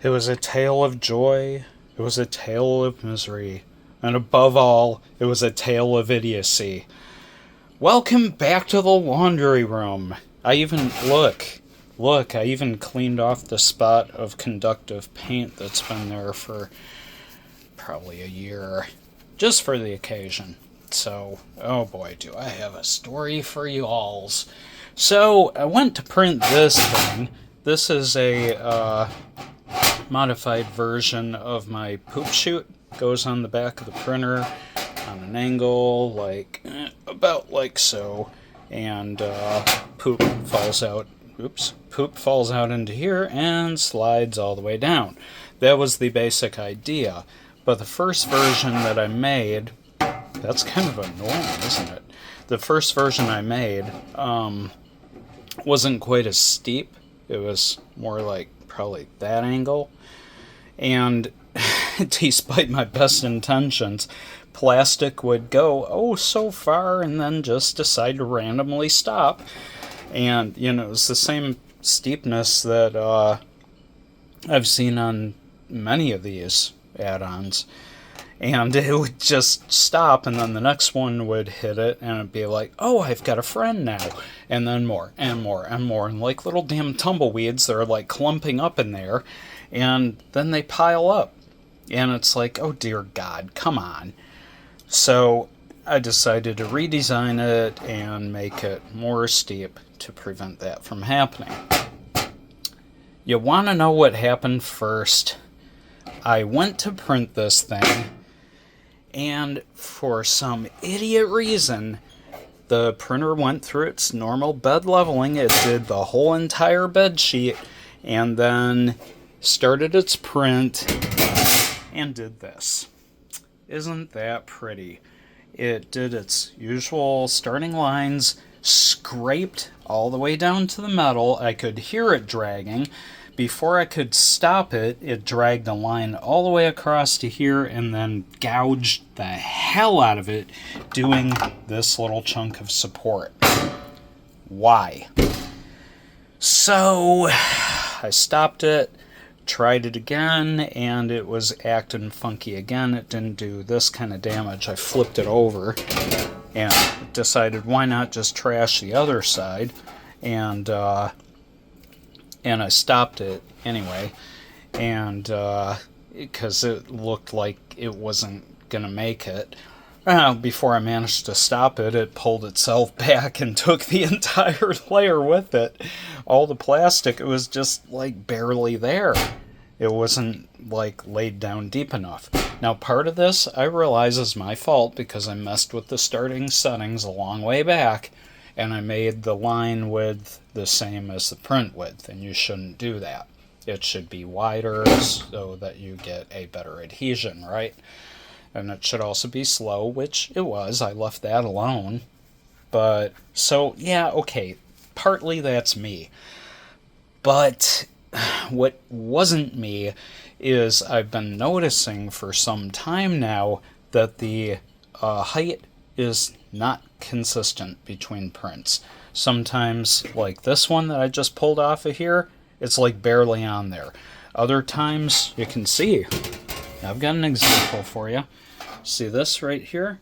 It was a tale of joy, it was a tale of misery, and above all, it was a tale of idiocy. Welcome back to the laundry room. I even cleaned off the spot of conductive paint that's been there for probably a year, just for the occasion. So, oh boy, do I have a story for you alls. So, I went to print this thing. This is a modified version of my poop chute. Goes on the back of the printer on an angle, about like so, and poop falls out. Poop falls out into here and slides all the way down. That was the basic idea. But the first version that I made, that's kind of annoying, isn't it? The first version I made wasn't quite as steep. It was more like probably that angle. And despite my best intentions, plastic would go so far and then just decide to randomly stop. And, it was the same steepness that I've seen on many of these add-ons. And it would just stop, and then the next one would hit it, and it'd be like, oh, I've got a friend now. And then more, and more, and more. And like little damn tumbleweeds, they're like clumping up in there, and then they pile up. And it's like, oh dear God, come on. So I decided to redesign it and make it more steep to prevent that from happening. You want to know what happened first? I went to print this thing, and for some idiot reason, the printer went through its normal bed leveling. It did the whole entire bed sheet, and then started its print, and did this. Isn't that pretty? It did its usual starting lines, scraped all the way down to the metal. I could hear it dragging. Before I could stop it, it dragged a line all the way across to here and then gouged the hell out of it, doing this little chunk of support. Why? So, I stopped it, tried it again, and it was acting funky again. It didn't do this kind of damage. I flipped it over and decided why not just trash the other side, and I stopped it anyway, and because it looked like it wasn't gonna make it. Before I managed to stop it, it pulled itself back and took the entire layer with it. All the plastic, it was just like barely there. It wasn't like laid down deep enough. Now part of this I realize is my fault because I messed with the starting settings a long way back, and I made the line width the same as the print width, and you shouldn't do that. It should be wider so that you get a better adhesion, right? And it should also be slow, which it was. I left that alone. But, so, yeah, okay, partly that's me. But what wasn't me is I've been noticing for some time now that the height is not consistent between prints. Sometimes, like this one that I just pulled off of here, it's like barely on there. Other times, you can see, I've got an example for you. See this right here?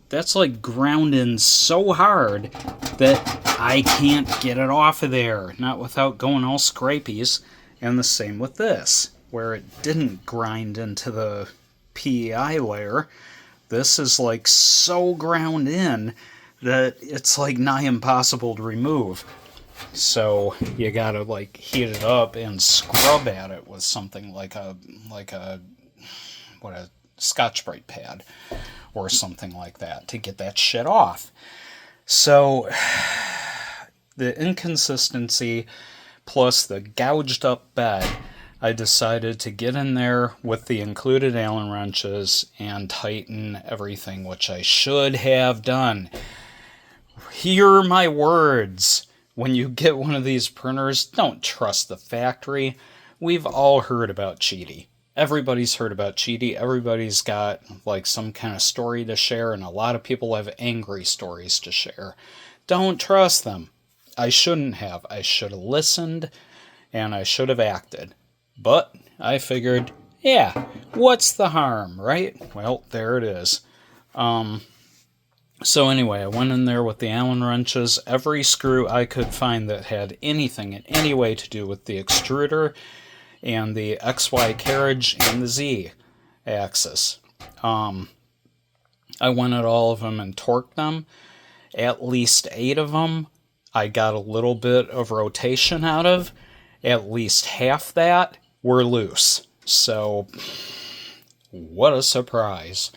That's like ground in so hard that I can't get it off of there, not without going all scrapies. And the same with this, where it didn't grind into the PEI layer. This is like so ground in that it's like nigh impossible to remove. So you gotta like heat it up and scrub at it with something like a Scotch-Brite pad or something like that to get that shit off. So the inconsistency plus the gouged up bed, I decided to get in there with the included Allen wrenches and tighten everything, which I should have done. Hear my words. When you get one of these printers, don't trust the factory. We've all heard about Qidi. Everybody's heard about Qidi. Everybody's got like some kind of story to share, and a lot of people have angry stories to share. Don't trust them. I shouldn't have. I should have listened, and I should have acted. But I figured, yeah, what's the harm, right? Well, there it is. So anyway, I went in there with the Allen wrenches, every screw I could find that had anything in any way to do with the extruder and the XY carriage and the Z axis. I went at all of them and torqued them. At least 8 of them I got a little bit of rotation out of. At least half that were loose. So, what a surprise.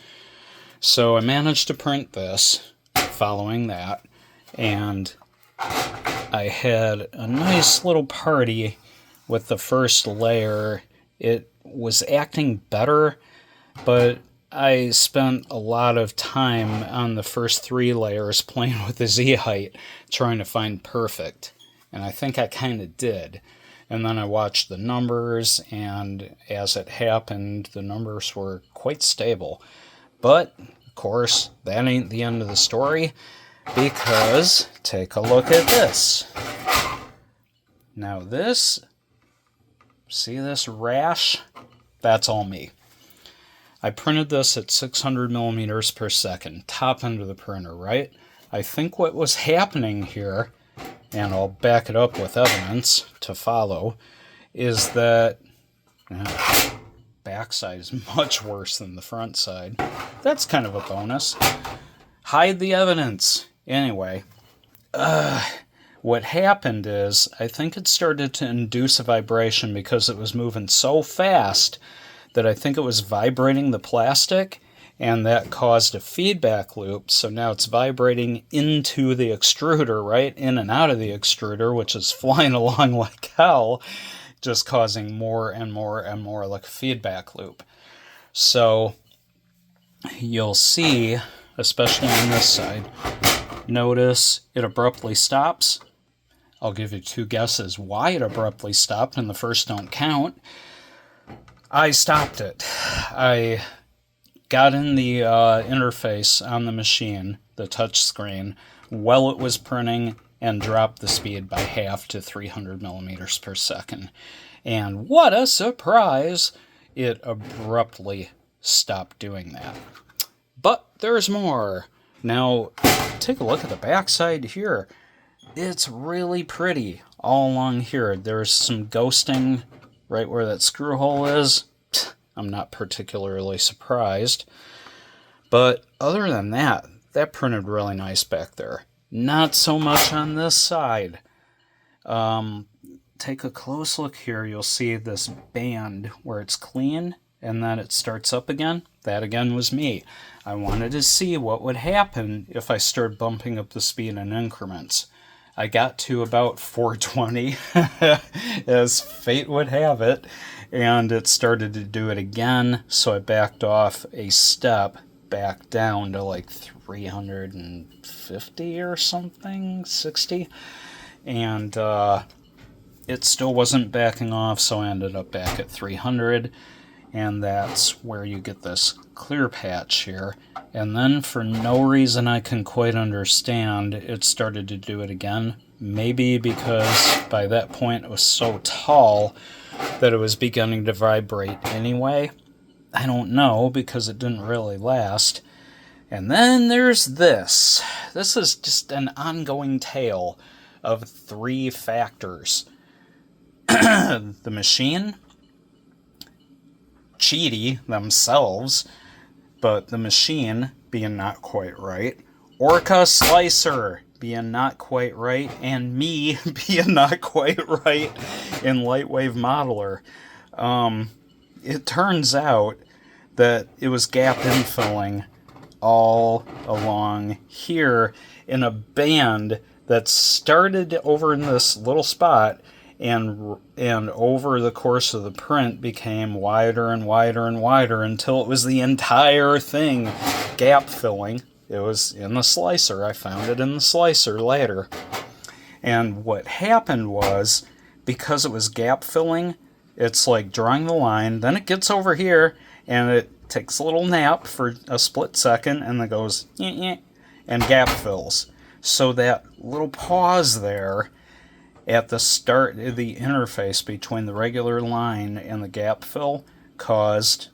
So I managed to print this following that, and I had a nice little party with the first layer. It was acting better, but I spent a lot of time on the first 3 layers playing with the Z height, trying to find perfect. And I think I kind of did. And then I watched the numbers, and as it happened, the numbers were quite stable. But, of course, that ain't the end of the story, because take a look at this. Now this, see this rash? That's all me. I printed this at 600 millimeters per second, top end of the printer, right? I think what was happening here, and I'll back it up with evidence to follow, is that backside is much worse than the front side. That's kind of a bonus. Hide the evidence. Anyway, what happened is, I think it started to induce a vibration because it was moving so fast that I think it was vibrating the plastic, and that caused a feedback loop. So now it's vibrating into the extruder, right? In and out of the extruder, which is flying along like hell, just causing more and more and more like a feedback loop. So you'll see, especially on this side, notice it abruptly stops. I'll give you 2 guesses why it abruptly stopped, and the first don't count. I stopped it. I got in the interface on the machine, the touch screen, while it was printing, and dropped the speed by half to 300 millimeters per second. And what a surprise! It abruptly stopped doing that. But there's more. Now, take a look at the backside here. It's really pretty all along here. There's some ghosting right where that screw hole is. I'm not particularly surprised. But other than that, that printed really nice back there. Not so much on this side. Take a close look here. You'll see this band where it's clean and then it starts up again. That again was me. I wanted to see what would happen if I started bumping up the speed in increments. I got to about 420, as fate would have it, and it started to do it again, so I backed off a step back down to like 350 or something, 60, and it still wasn't backing off, so I ended up back at 300, and that's where you get this clear patch here. And then, for no reason I can quite understand, it started to do it again. Maybe because by that point it was so tall that it was beginning to vibrate anyway. I don't know, because it didn't really last. And then there's this. This is just an ongoing tale of 3 factors. The machine, Qidi themselves, but the machine being not quite right, Orca Slicer being not quite right, and me being not quite right in Lightwave Modeler. It turns out that it was gap infilling all along here in a band that started over in this little spot and over the course of the print became wider and wider and wider until it was the entire thing gap filling. It was in the slicer. I found it in the slicer later. And what happened was, because it was gap filling, it's like drawing the line, then it gets over here and it takes a little nap for a split second and then goes and gap fills. So that little pause there at the start, the interface between the regular line and the gap fill caused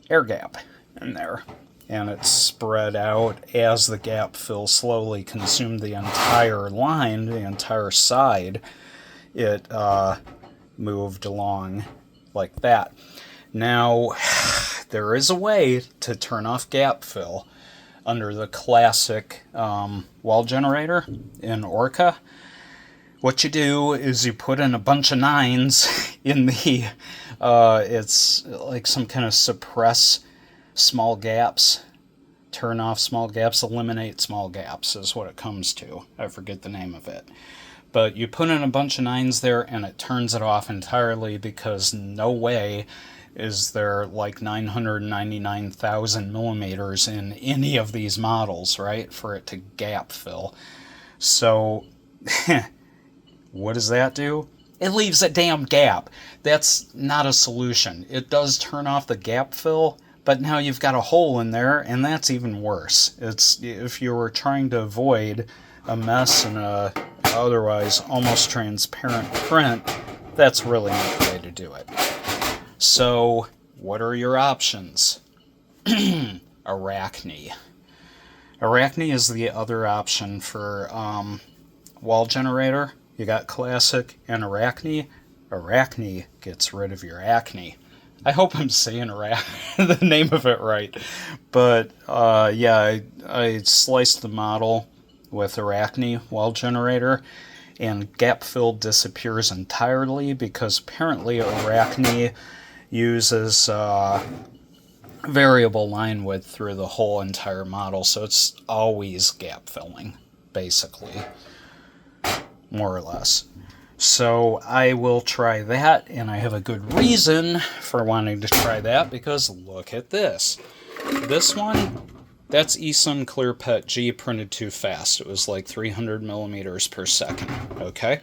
air gap in there. And it spread out as the gap fill slowly consumed the entire line, the entire side. It moved along like that. Now, there is a way to turn off gap fill under the classic wall generator in Orca. What you do is you put in a bunch of 9s in the, it's like some kind of suppress small gaps, turn off small gaps, eliminate small gaps is what it comes to. I forget the name of it. But you put in a bunch of 9s there and it turns it off entirely, because no way is there like 999,000 millimeters in any of these models, right, for it to gap fill. So what does that do? It leaves a damn gap. That's not a solution. It does turn off the gap fill, but now you've got a hole in there, and that's even worse. It's, if you were trying to avoid a mess in a otherwise almost transparent print, that's really not the way to do it. So, what are your options? Arachne. Arachne is the other option for wall generator. You got classic and Arachne. Arachne gets rid of your acne. I hope I'm saying the name of it right. But yeah, I sliced the model with Arachne wall generator, and gap fill disappears entirely, because apparently Arachne uses variable line width through the whole entire model, so it's always gap filling, basically, more or less. So I will try that, and I have a good reason for wanting to try that, because look at this. This one, that's eSun ClearPet G printed too fast. It was like 300 millimeters per second, okay?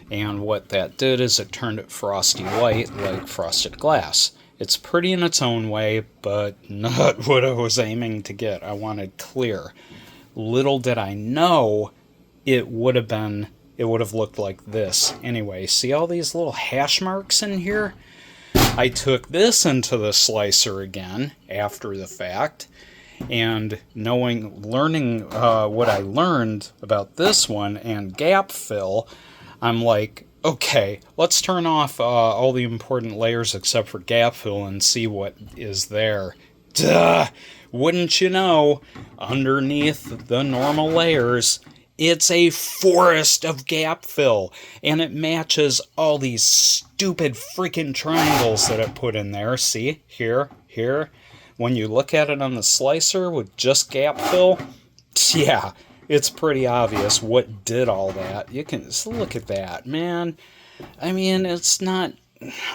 And what that did is it turned it frosty white like frosted glass. It's pretty in its own way, but not what I was aiming to get. I wanted clear. Little did I know it would have looked like this. Anyway, see all these little hash marks in here? I took this into the slicer again after the fact, and learning what I learned about this one and gap fill, I'm like, okay, let's turn off all the important layers except for gap fill and see what is there. Duh! Wouldn't you know, underneath the normal layers, it's a forest of gap fill, and it matches all these stupid freaking triangles that it put in there. See? Here, here. When you look at it on the slicer with just gap fill, yeah, it's pretty obvious what did all that. You can just look at that, man. I mean, it's not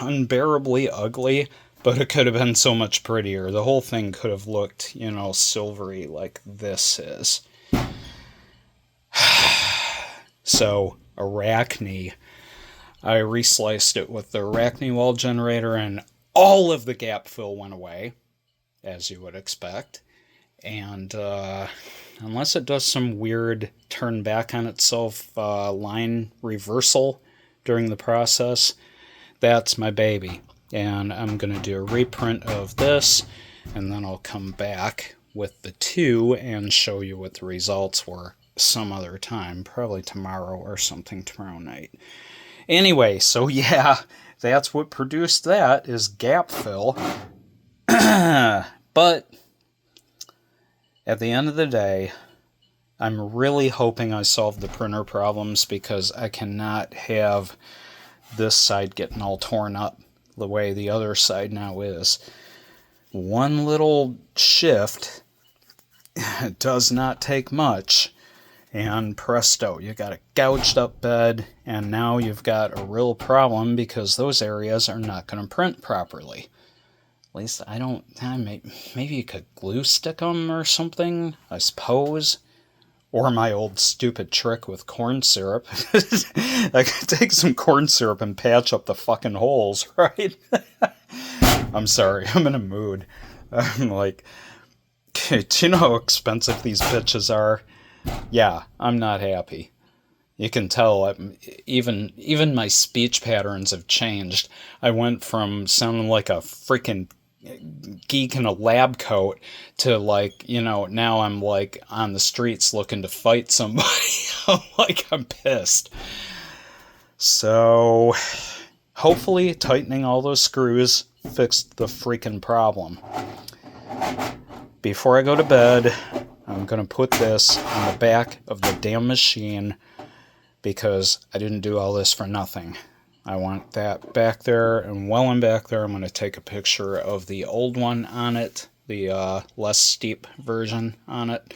unbearably ugly, but it could have been so much prettier. The whole thing could have looked, you know, silvery like this is. So, Arachne. I resliced it with the Arachne wall generator, and all of the gap fill went away, as you would expect. And unless it does some weird turn back on itself line reversal during the process, that's my baby. And I'm going to do a reprint of this, and then I'll come back with the 2 and show you what the results were some other time, probably tomorrow or something, tomorrow night. Anyway, so yeah, that's what produced that, is gap fill. But at the end of the day, I'm really hoping I solved the printer problems, because I cannot have this side getting all torn up the way the other side now is. One little shift does not take much, and presto, you got a gouged up bed, and now you've got a real problem, because those areas are not going to print properly. At least I don't, maybe you could glue stick them or something, I suppose. Or my old stupid trick with corn syrup. I could take some corn syrup and patch up the fucking holes, right? I'm sorry, I'm in a mood. I'm like, do you know how expensive these bitches are? Yeah, I'm not happy. You can tell even my speech patterns have changed. I went from sounding like a freaking geek in a lab coat to like, now I'm like on the streets looking to fight somebody. Like I'm pissed. So hopefully tightening all those screws fixed the freaking problem. Before I go to bed, I'm going to put this on the back of the damn machine because I didn't do all this for nothing. I want that back there, and while I'm back there, I'm going to take a picture of the old one on it, the less steep version on it,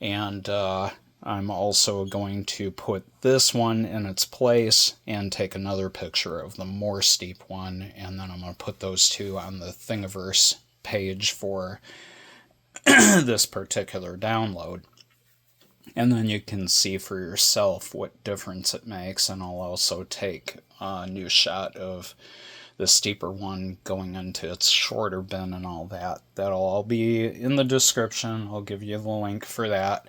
and I'm also going to put this one in its place and take another picture of the more steep one, and then I'm going to put those two on the Thingiverse page for this particular download. And then you can see for yourself what difference it makes, and I'll also take a new shot of the steeper one going into its shorter bin and all that. That'll all be in the description. I'll give you the link for that,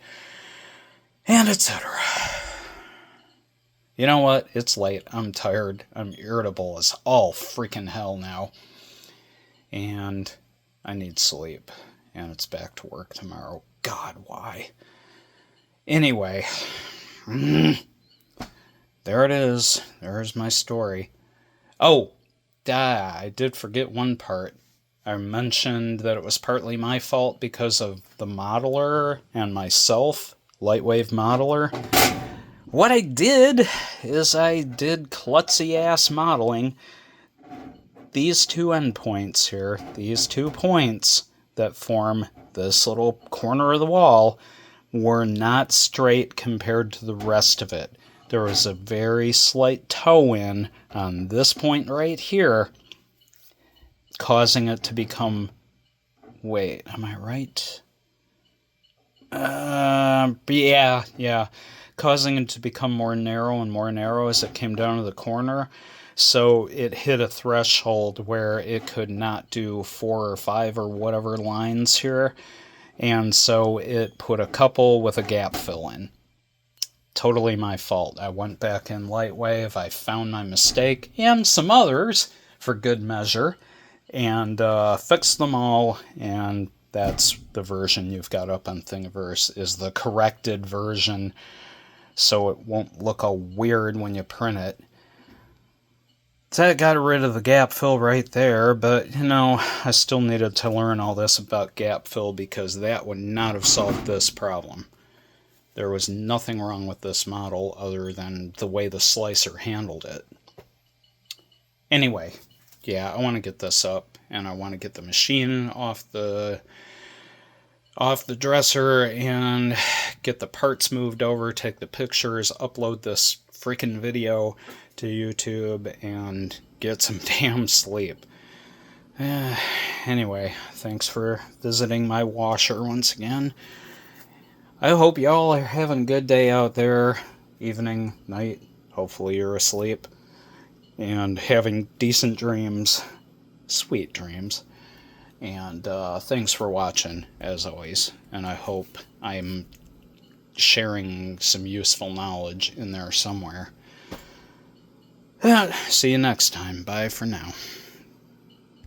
and etc. You know what? It's late. I'm tired. I'm irritable as all freaking hell now. And I need sleep. And it's back to work tomorrow. God, why? Anyway, there it is. There's my story. Oh, I did forget one part. I mentioned that it was partly my fault because of the modeler and myself, Lightwave Modeler. What I did is I did klutzy-ass modeling. These two endpoints here, these 2 points that form this little corner of the wall, were not straight compared to the rest of it. There was a very slight toe-in on this point right here, causing it to become... Wait, am I right? Yeah. Causing it to become more narrow and more narrow as it came down to the corner. So it hit a threshold where it could not do 4 or 5 or whatever lines here. And so it put a couple with a gap fill in. Totally my fault. I went back in Lightwave, I found my mistake, and some others, for good measure, and fixed them all, and that's the version you've got up on Thingiverse, is the corrected version, so it won't look all weird when you print it. That got rid of the gap fill right there, but, I still needed to learn all this about gap fill because that would not have solved this problem. There was nothing wrong with this model other than the way the slicer handled it. Anyway, yeah, I want to get this up, and I want to get the machine off the dresser and get the parts moved over, take the pictures, upload this freaking video to YouTube, and get some damn sleep. Anyway, thanks for visiting my washer once again. I hope y'all are having a good day out there, evening, night, hopefully you're asleep, and having decent dreams, sweet dreams. And thanks for watching, as always, and I hope I'm sharing some useful knowledge in there somewhere. See you next time. Bye for now.